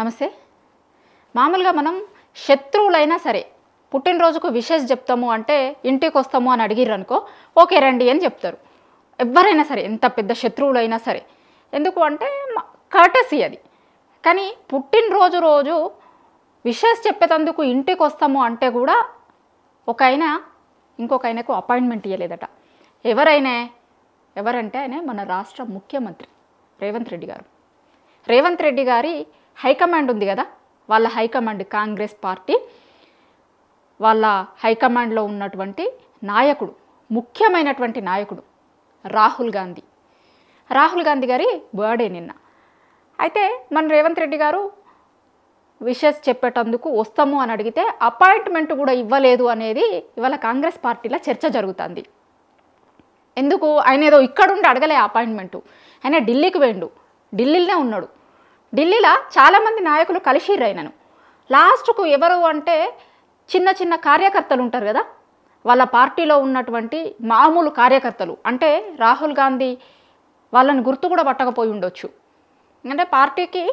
నమస్తే. మామూలుగా మనం శత్రువులైనా సరే పుట్టినరోజుకు విషెస్ చెప్తాము అంటే ఇంటికి వస్తాము అని అడిగిర్రనుకో ఓకే రండి అని చెప్తారు. ఎవరైనా సరే ఎంత పెద్ద శత్రువులైనా సరే. ఎందుకు అంటే కర్టసీ అది. కానీ పుట్టినరోజు రోజు విషెస్ చెప్పేటందుకు ఇంటికి వస్తాము అంటే కూడా ఒక ఆయన ఇంకొక ఆయనకు అపాయింట్మెంట్ ఇవ్వలేదట. ఎవరంటే ఆయన మన రాష్ట్ర ముఖ్యమంత్రి రేవంత్ రెడ్డి గారు. రేవంత్ రెడ్డి గారి హైకమాండ్ ఉంది కదా, వాళ్ళ హైకమాండ్ కాంగ్రెస్ పార్టీ, వాళ్ళ హైకమాండ్లో ఉన్నటువంటి నాయకుడు, ముఖ్యమైనటువంటి నాయకుడు రాహుల్ గాంధీ గారి బర్త్డే నిన్న. అయితే మన రేవంత్ రెడ్డి గారు విషెస్ చెప్పేటందుకు వస్తాము అని అడిగితే అపాయింట్మెంట్ కూడా ఇవ్వలేదు అనేది ఇవాళ కాంగ్రెస్ పార్టీలో చర్చ జరుగుతుంది. ఎందుకు ఆయన ఏదో ఇక్కడుండి అడగలే అపాయింట్మెంటు, ఆయన ఢిల్లీకి పోయిండు, ఢిల్లీలోనే ఉన్నాడు. ఢిల్లీలో చాలామంది నాయకులు కలిసిర్రు ఆయనను. లాస్ట్కు ఎవరు అంటే చిన్న చిన్న కార్యకర్తలు ఉంటారు కదా, వాళ్ళ పార్టీలో ఉన్నటువంటి మామూలు కార్యకర్తలు, అంటే రాహుల్ గాంధీ వాళ్ళని గుర్తు కూడా పట్టకపోయి ఉండొచ్చు. అంటే పార్టీకి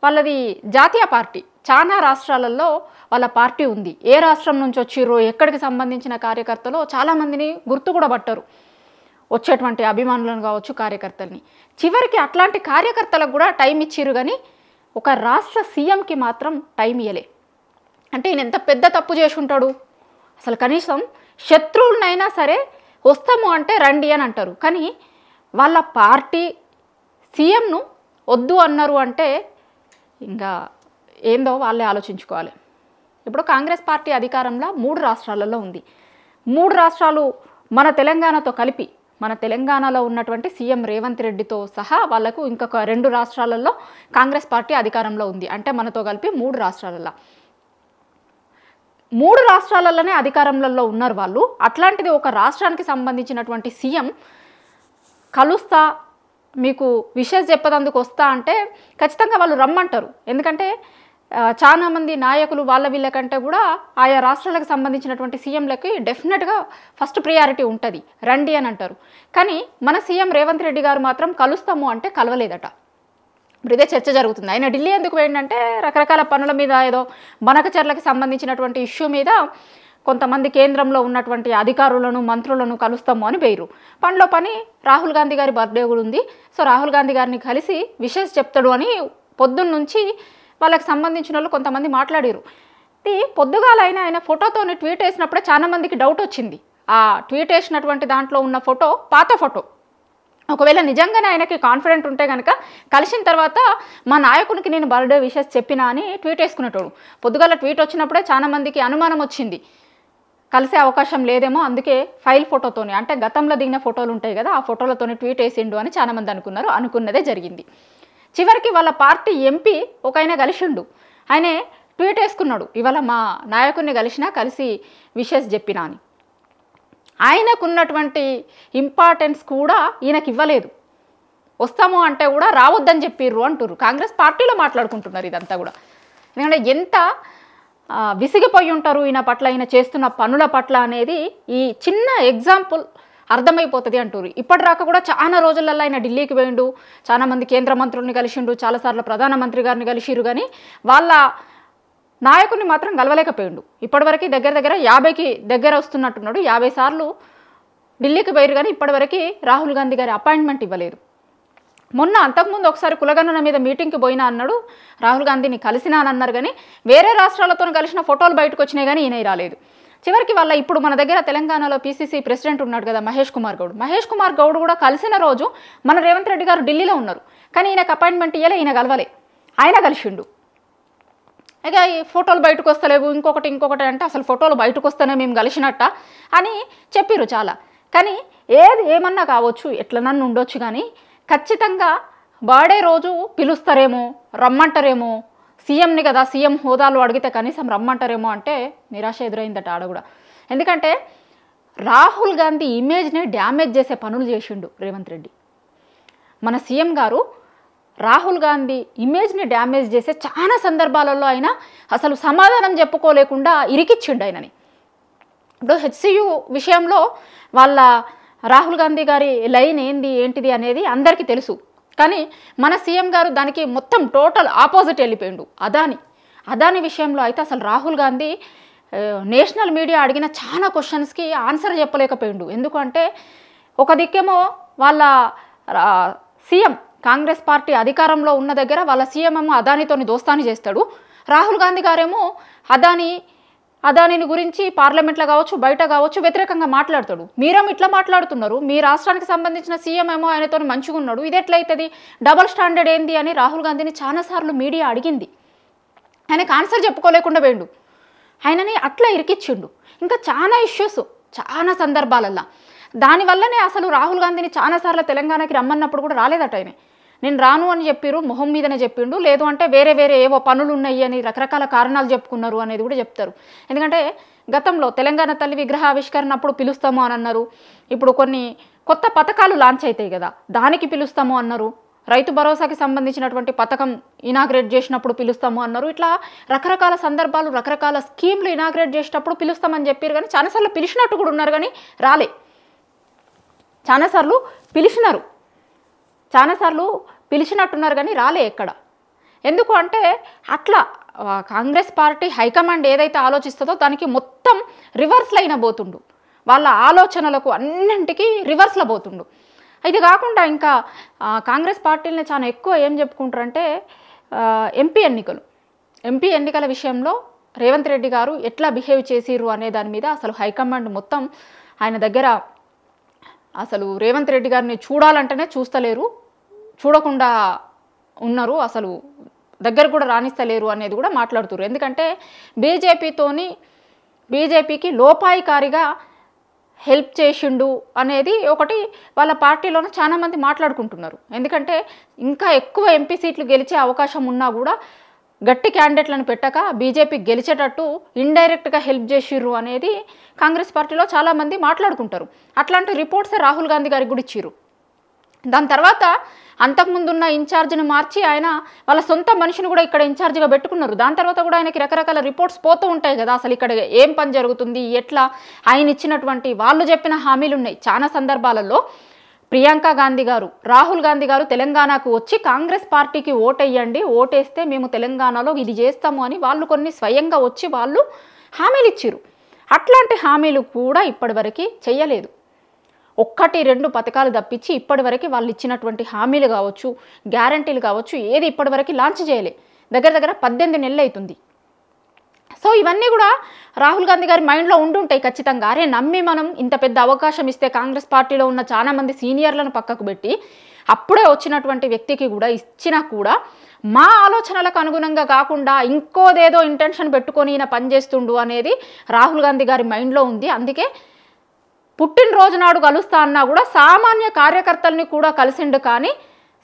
వాళ్ళది జాతీయ పార్టీ, చాలా రాష్ట్రాలలో వాళ్ళ పార్టీ ఉంది. ఏ రాష్ట్రం నుంచి వచ్చిర్రో ఎక్కడికి సంబంధించిన కార్యకర్తలు చాలామందిని గుర్తు కూడా పట్టరు, వచ్చేటువంటి అభిమానులను కావచ్చు కార్యకర్తల్ని. చివరికి అట్లాంటి కార్యకర్తలకు కూడా టైం ఇచ్చిర్రు, కానీ ఒక రాష్ట్ర సీఎంకి మాత్రం టైం ఇవ్వలే. అంటే ఈయన ఎంత పెద్ద తప్పు చేసి ఉంటాడు. అసలు కనీసం శత్రువులనైనా సరే వస్తాము అంటే రండి అని అంటారు, కానీ వాళ్ళ పార్టీ సీఎంను వద్దు అన్నారు అంటే ఇంకా ఏందో వాళ్ళే ఆలోచించుకోవాలి. ఇప్పుడు కాంగ్రెస్ పార్టీ అధికారంలో 3 రాష్ట్రాలలో ఉంది. 3 రాష్ట్రాలు మన తెలంగాణతో కలిపి, మన తెలంగాణలో ఉన్నటువంటి సీఎం రేవంత్ రెడ్డితో సహా వాళ్ళకు ఇంకొక 2 రాష్ట్రాలలో కాంగ్రెస్ పార్టీ అధికారంలో ఉంది. అంటే మనతో కలిపి 3 రాష్ట్రాలలో, 3 రాష్ట్రాలలోనే అధికారంలో ఉన్నారు వాళ్ళు. అట్లాంటిది ఒక రాష్ట్రానికి సంబంధించినటువంటి సీఎం కలుస్తా, మీకు విషెస్ చెప్పేందుకు వస్తా అంటే ఖచ్చితంగా వాళ్ళు రమ్మంటారు. ఎందుకంటే చాలామంది నాయకులు వాళ్ళ వీళ్ళకంటే కూడా ఆయా రాష్ట్రాలకు సంబంధించినటువంటి సీఎంలకి డెఫినెట్గా ఫస్ట్ ప్రియారిటీ ఉంటుంది, రండి అని అంటారు. కానీ మన సీఎం రేవంత్ రెడ్డి గారు మాత్రం కలుస్తాము అంటే కలవలేదట. ఇప్పుడు ఇదే చర్చ జరుగుతుంది. ఆయన ఢిల్లీ ఎందుకు పోయిందంటే రకరకాల పనుల మీద, ఏదో బనకచర్లకు సంబంధించినటువంటి ఇష్యూ మీద కొంతమంది కేంద్రంలో ఉన్నటువంటి అధికారులను మంత్రులను కలుస్తాము అని పోయిరు. పనిలో పని రాహుల్ గాంధీ గారి బర్త్డే కూడా ఉంది. సో రాహుల్ గాంధీ గారిని కలిసి విషెస్ చెప్తాడు అని పొద్దున్న నుంచి వాళ్ళకి సంబంధించిన వాళ్ళు కొంతమంది మాట్లాడారు. పొద్దుగాల ఆయన ఫోటోతోని ట్వీట్ వేసినప్పుడే చాలా మందికి డౌట్ వచ్చింది. ఆ ట్వీట్ వేసినటువంటి దాంట్లో ఉన్న ఫోటో పాత ఫోటో. ఒకవేళ నిజంగానే ఆయనకి కాన్ఫిడెంట్ ఉంటే కనుక కలిసిన తర్వాత మా నాయకునికి నేను బర్త్డే విషెస్ చెప్పినా అని ట్వీట్ వేసుకునేటోడు. పొద్దుగాల ట్వీట్ వచ్చినప్పుడే చాలా మందికి అనుమానం వచ్చింది, కలిసే అవకాశం లేదేమో, అందుకే ఫైల్ ఫోటోతోని, అంటే గతంలో దిగిన ఫోటోలు ఉంటాయి కదా, ఆ ఫోటోలతోని ట్వీట్ వేసిండు అని చాలామంది అనుకున్నారు. అనుకున్నదే జరిగింది. చివరికి వాళ్ళ పార్టీ ఎంపీ ఒక ఆయన కలిసిండు, ఆయనే ట్వీట్ వేసుకున్నాడు, ఇవాళ మా నాయకుడిని కలిసి విషెస్ చెప్పినా అని. ఆయనకున్నటువంటి ఇంపార్టెన్స్ కూడా ఈయనకి ఇవ్వలేదు. వస్తాము అంటే కూడా రావద్దని చెప్పిర్రు అంటుర్రు. కాంగ్రెస్ పార్టీలో మాట్లాడుకుంటున్నారు ఇదంతా కూడా. ఎందుకంటే ఎంత విసిగిపోయి ఉంటారు ఈయన పట్ల, ఈయన చేస్తున్న పనుల పట్ల అనేది ఈ చిన్న ఎగ్జాంపుల్ అర్థమైపోతుంది అంటారు. ఇప్పటిదాకా కూడా చాలా రోజులలో ఆయన ఢిల్లీకి పోయిండు, చాలామంది కేంద్ర మంత్రుల్ని కలిసిండు, చాలాసార్లు ప్రధానమంత్రి గారిని కలిసిరు, కానీ వాళ్ళ నాయకుడిని మాత్రం కలవలేకపోయిండు. ఇప్పటివరకు దగ్గర 50కి దగ్గర వస్తున్నట్టున్నాడు. 50 సార్లు ఢిల్లీకి పోయారు, కానీ ఇప్పటివరకు రాహుల్ గాంధీ గారి అపాయింట్మెంట్ ఇవ్వలేదు. మొన్న అంతకుముందు ఒకసారి కులగణన మీద మీటింగ్కి పోయినా అన్నాడు, రాహుల్ గాంధీని కలిసినా అని అన్నారు, కానీ వేరే రాష్ట్రాలతో కలిసిన ఫోటోలు బయటకు వచ్చినాయి, కానీ ఈయన రాలేదు. చివరికి వాళ్ళ ఇప్పుడు మన దగ్గర తెలంగాణలో పీసీసీ ప్రెసిడెంట్ ఉన్నాడు కదా మహేష్ కుమార్ గౌడ్ కూడా కలిసిన రోజు మన రేవంత్ రెడ్డి గారు ఢిల్లీలో ఉన్నారు, కానీ ఈయనకు అపాయింట్మెంట్ ఇవ్వలే, ఈయన కలవలే, ఆయన కలిసిండు. ఇక ఈ ఫోటోలు బయటకు వస్తలేవు, ఇంకొకటి అంటే అసలు ఫోటోలు బయటకు వస్తేనే మేము కలిసినట్ట అని చెప్పిర్రు చాలా. కానీ ఏమన్నా కావచ్చు, ఎట్లనన్ను ఉండొచ్చు, కానీ ఖచ్చితంగా బర్త్డే రోజు పిలుస్తారేమో, రమ్మంటారేమో, సీఎంని కదా, సీఎం హోదాలు అడిగితే కనీసం రమ్మంటారేమో అంటే నిరాశ ఎదురైందట ఆడ కూడా. ఎందుకంటే రాహుల్ గాంధీ ఇమేజ్ని డ్యామేజ్ చేసే పనులు చేసిండు రేవంత్ రెడ్డి. మన సీఎం గారు రాహుల్ గాంధీ ఇమేజ్ని డ్యామేజ్ చేసే చాలా సందర్భాలలో ఆయన అసలు సమాధానం చెప్పుకోలేకుండా ఇరికిచ్చిండు ఆయనని. ఇప్పుడు హెచ్సియు విషయంలో వాళ్ళ రాహుల్ గాంధీ గారి లైన్ ఏంటిది అనేది అందరికీ తెలుసు. కానీ మన సీఎం గారు దానికి మొత్తం టోటల్ ఆపోజిట్ వెళ్ళిపోయిండు. అదాని విషయంలో అయితే అసలు రాహుల్ గాంధీ నేషనల్ మీడియా అడిగిన చాలా క్వశ్చన్స్కి ఆన్సర్ చెప్పలేకపోయిండు. ఎందుకంటే ఒక దిక్కేమో వాళ్ళ సీఎం కాంగ్రెస్ పార్టీ అధికారంలో ఉన్న దగ్గర వాళ్ళ సీఎం ఏమో అదానితోని దోస్తాని చేస్తాడు. రాహుల్ గాంధీ గారేమో అదానిని గురించి పార్లమెంట్లో కావచ్చు బయట కావచ్చు వ్యతిరేకంగా మాట్లాడతాడు. మీరేమో ఇట్లా మాట్లాడుతున్నారు, మీ రాష్ట్రానికి సంబంధించిన సీఎం ఏమో ఆయనతో మంచిగా ఉన్నాడు, ఇది ఎట్లయితుంది, డబల్ స్టాండర్డ్ ఏంది అని రాహుల్ గాంధీని చాలాసార్లు మీడియా అడిగింది. ఆయనకు ఆన్సర్ చెప్పుకోలేకుండా పోయిండు, ఆయనని అట్లా ఇరికిచ్చిండు. ఇంకా చాలా ఇష్యూస్ చాలా సందర్భాలల్లో దానివల్లనే అసలు రాహుల్ గాంధీని చాలాసార్లు తెలంగాణకి రమ్మన్నప్పుడు కూడా రాలేదట. ఆయన నేను రాను అని చెప్పారు, మొహం మీదనే చెప్పిండు. లేదు అంటే వేరే ఏవో పనులు ఉన్నాయి అని రకరకాల కారణాలు చెప్పుకున్నారు అనేది కూడా చెప్తారు. ఎందుకంటే గతంలో తెలంగాణ తల్లి విగ్రహ ఆవిష్కరణ అప్పుడు పిలుస్తాము అని అన్నారు. ఇప్పుడు కొన్ని కొత్త పథకాలు లాంచ్ అవుతాయి కదా, దానికి పిలుస్తాము అన్నారు. రైతు భరోసాకి సంబంధించినటువంటి పథకం ఇనాగ్రేట్ చేసినప్పుడు పిలుస్తాము అన్నారు. ఇట్లా రకరకాల సందర్భాలు రకరకాల స్కీమ్లు ఇనాగ్రేట్ చేసినప్పుడు పిలుస్తామని చెప్పారు. కానీ చాలాసార్లు పిలిచినట్టు కూడా ఉన్నారు కానీ రాలే. చాలాసార్లు పిలిచినట్టున్నారు కానీ రాలే ఎక్కడ. ఎందుకు అంటే అట్లా కాంగ్రెస్ పార్టీ హైకమాండ్ ఏదైతే ఆలోచిస్తుందో దానికి మొత్తం రివర్స్లో అయినా పోతుండు, వాళ్ళ ఆలోచనలకు అన్నింటికీ రివర్స్లో పోతుండు. ఇది కాకుండా ఇంకా కాంగ్రెస్ పార్టీలని చాలా ఎక్కువ ఏం చెప్పుకుంటారంటే ఎంపీ ఎన్నికల విషయంలో రేవంత్ రెడ్డి గారు ఎట్లా బిహేవ్ చేసిర్రు అనే దాని మీద అసలు హైకమాండ్ మొత్తం ఆయన దగ్గర అసలు రేవంత్ రెడ్డి గారిని చూడాలంటేనే చూస్తలేరు, చూడకుండా ఉన్నారు, అసలు దగ్గర కూడా రాణిస్తలేరు అనేది కూడా మాట్లాడుతున్నారు. ఎందుకంటే బీజేపీకి లోపాయికారిగా హెల్ప్ చేసిండు అనేది ఒకటి వాళ్ళ పార్టీలోనే చాలామంది మాట్లాడుకుంటున్నారు. ఎందుకంటే ఇంకా ఎక్కువ ఎంపీ సీట్లు గెలిచే అవకాశం ఉన్నా కూడా గట్టి క్యాండిడేట్లను పెట్టక బీజేపీ గెలిచేటట్టు ఇండైరెక్ట్గా హెల్ప్ చేసిర్రు అనేది కాంగ్రెస్ పార్టీలో చాలామంది మాట్లాడుకుంటారు. అట్లాంటి రిపోర్ట్సే రాహుల్ గాంధీ గారికి కూడా ఇచ్చిర్రు. దాని తర్వాత అంతకుముందున్న ఇన్ఛార్జ్ని మార్చి ఆయన వాళ్ళ సొంత మనిషిని కూడా ఇక్కడ ఇన్ఛార్జ్గా పెట్టుకున్నారు. దాని తర్వాత కూడా ఆయనకి రకరకాల రిపోర్ట్స్ పోతూ ఉంటాయి కదా, అసలు ఇక్కడ ఏం పని జరుగుతుంది, ఎట్లా ఆయన ఇచ్చినటువంటి వాళ్ళు చెప్పిన హామీలు ఉన్నాయి. చాలా సందర్భాలలో ప్రియాంక గాంధీ గారు రాహుల్ గాంధీ గారు తెలంగాణకు వచ్చి కాంగ్రెస్ పార్టీకి ఓటేయండి, ఓటేస్తే మేము తెలంగాణలో ఇది చేస్తాము అని వాళ్ళు కొన్ని స్వయంగా వచ్చి వాళ్ళు హామీలు ఇచ్చిర్రు. అట్లాంటి హామీలు కూడా ఇప్పటివరకు చెయ్యలేదు. 1-2 పథకాలు తప్పించి ఇప్పటివరకు వాళ్ళు ఇచ్చినటువంటి హామీలు కావచ్చు, గ్యారంటీలు కావచ్చు, ఏది ఇప్పటివరకు లాంచ్ చేయలే. దగ్గర 18 నెలలు అవుతుంది. సో ఇవన్నీ కూడా రాహుల్ గాంధీ గారి మైండ్లో ఉండుంటాయి ఖచ్చితంగా. అరే నమ్మి మనం ఇంత పెద్ద అవకాశం ఇస్తే కాంగ్రెస్ పార్టీలో ఉన్న చాలామంది సీనియర్లను పక్కకు పెట్టి అప్పుడే వచ్చినటువంటి వ్యక్తికి కూడా ఇచ్చినా కూడా మా ఆలోచనలకు అనుగుణంగా కాకుండా ఇంకోదేదో ఇంటెన్షన్ పెట్టుకొని ఈయన పనిచేస్తుండు అనేది రాహుల్ గాంధీ గారి మైండ్లో ఉంది. అందుకే పుట్టినరోజు నాడు కలుస్తా అన్నా కూడా సామాన్య కార్యకర్తల్ని కూడా కలిసిండు, కానీ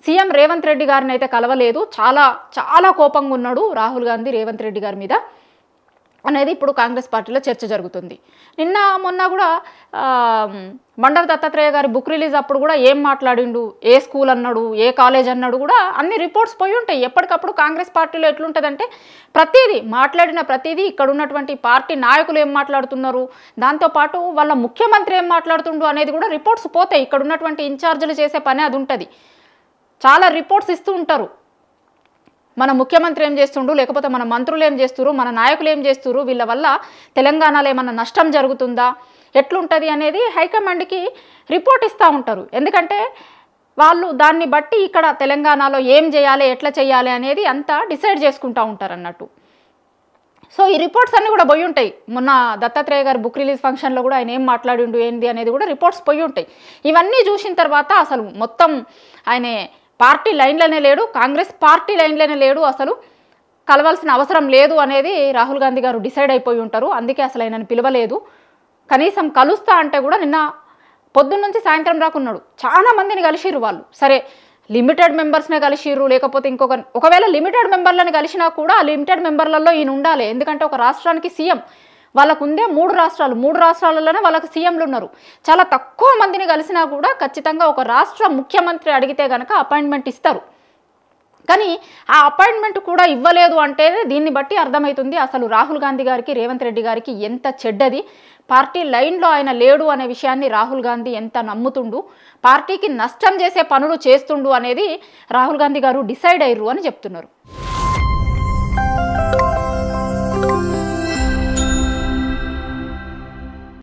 సీఎం రేవంత్ రెడ్డి గారిని అయితే కలవలేదు. చాలా కోపంగా ఉన్నాడు రాహుల్ గాంధీ రేవంత్ రెడ్డి గారి మీద అనేది ఇప్పుడు కాంగ్రెస్ పార్టీలో చర్చ జరుగుతుంది. మొన్న కూడా బండారు దత్తాత్రేయ గారి బుక్ రిలీజ్ అప్పుడు కూడా ఏం మాట్లాడిండు, ఏ స్కూల్ అన్నాడు, ఏ కాలేజ్ అన్నాడు కూడా అన్ని రిపోర్ట్స్ పోయి ఉంటాయి. ఎప్పటికప్పుడు కాంగ్రెస్ పార్టీలో ఎట్లుంటుందంటే మాట్లాడిన ప్రతిదీ ఇక్కడ ఉన్నటువంటి పార్టీ నాయకులు ఏం మాట్లాడుతున్నారు, దాంతోపాటు వాళ్ళ ముఖ్యమంత్రి ఏం మాట్లాడుతుండు అనేది కూడా రిపోర్ట్స్ పోతాయి. ఇక్కడ ఉన్నటువంటి ఇన్ఛార్జీలు చేసే పని అది ఉంటుంది. చాలా రిపోర్ట్స్ ఇస్తూ ఉంటారు. మన ముఖ్యమంత్రి ఏం చేస్తుండు, లేకపోతే మన మంత్రులు ఏం చేస్తున్నారు, మన నాయకులు ఏం చేస్తున్నారు, వీళ్ళ వల్ల తెలంగాణలో ఏమన్నా నష్టం జరుగుతుందా, ఎట్లుంటుంది అనేది హైకమాండ్కి రిపోర్ట్ ఇస్తూ ఉంటారు. ఎందుకంటే వాళ్ళు దాన్ని బట్టి ఇక్కడ తెలంగాణలో ఏం చేయాలి, ఎట్లా చేయాలి అనేది అంతా డిసైడ్ చేసుకుంటూ ఉంటారు అన్నట్టు. సో ఈ రిపోర్ట్స్ అన్నీ కూడా పోయి ఉంటాయి. మొన్న దత్తాత్రేయ గారి బుక్ రిలీజ్ ఫంక్షన్లో కూడా ఆయన ఏం మాట్లాడిండు ఏంది అనేది కూడా రిపోర్ట్స్ పోయి ఉంటాయి. ఇవన్నీ చూసిన తర్వాత అసలు మొత్తం ఆయన పార్టీ లైన్లోనే లేడు, కాంగ్రెస్ పార్టీ లైన్లోనే లేడు, అసలు కలవాల్సిన అవసరం లేదు అనేది రాహుల్ గాంధీ గారు డిసైడ్ అయిపోయి ఉంటారు. అందుకే అసలు ఆయనను పిలవలేదు. కనీసం కలుస్తా అంటే కూడా నిన్న పొద్దున్న నుంచి సాయంత్రం రాకున్నాడు. చాలా మందిని కలిసిర్రు వాళ్ళు. సరే లిమిటెడ్ మెంబర్స్నే కలిసిర్రు, లేకపోతే ఒకవేళ లిమిటెడ్ మెంబర్లను కలిసినా కూడా ఆ లిమిటెడ్ మెంబర్లలో ఈయన ఉండాలి. ఎందుకంటే ఒక రాష్ట్రానికి సీఎం, వాళ్ళకు ఉందే 3 రాష్ట్రాలు, 3 రాష్ట్రాలలోనే వాళ్ళకి సీఎంలు ఉన్నారు. చాలా తక్కువ మందిని కలిసినా కూడా ఖచ్చితంగా ఒక రాష్ట్ర ముఖ్యమంత్రి అడిగితే కనుక అపాయింట్మెంట్ ఇస్తారు. కానీ ఆ అపాయింట్మెంట్ కూడా ఇవ్వలేదు అంటే దీన్ని బట్టి అర్థమవుతుంది అసలు రాహుల్ గాంధీ గారికి రేవంత్ రెడ్డి గారికి ఎంత చెడ్డది, పార్టీ లైన్లో ఆయన లేడు అనే విషయాన్ని రాహుల్ గాంధీ ఎంత నమ్ముతుండు, పార్టీకి నష్టం చేసే పనులు చేస్తుండు అనేది రాహుల్ గాంధీ గారు డిసైడ్ అయ్యారు అని చెప్తున్నారు.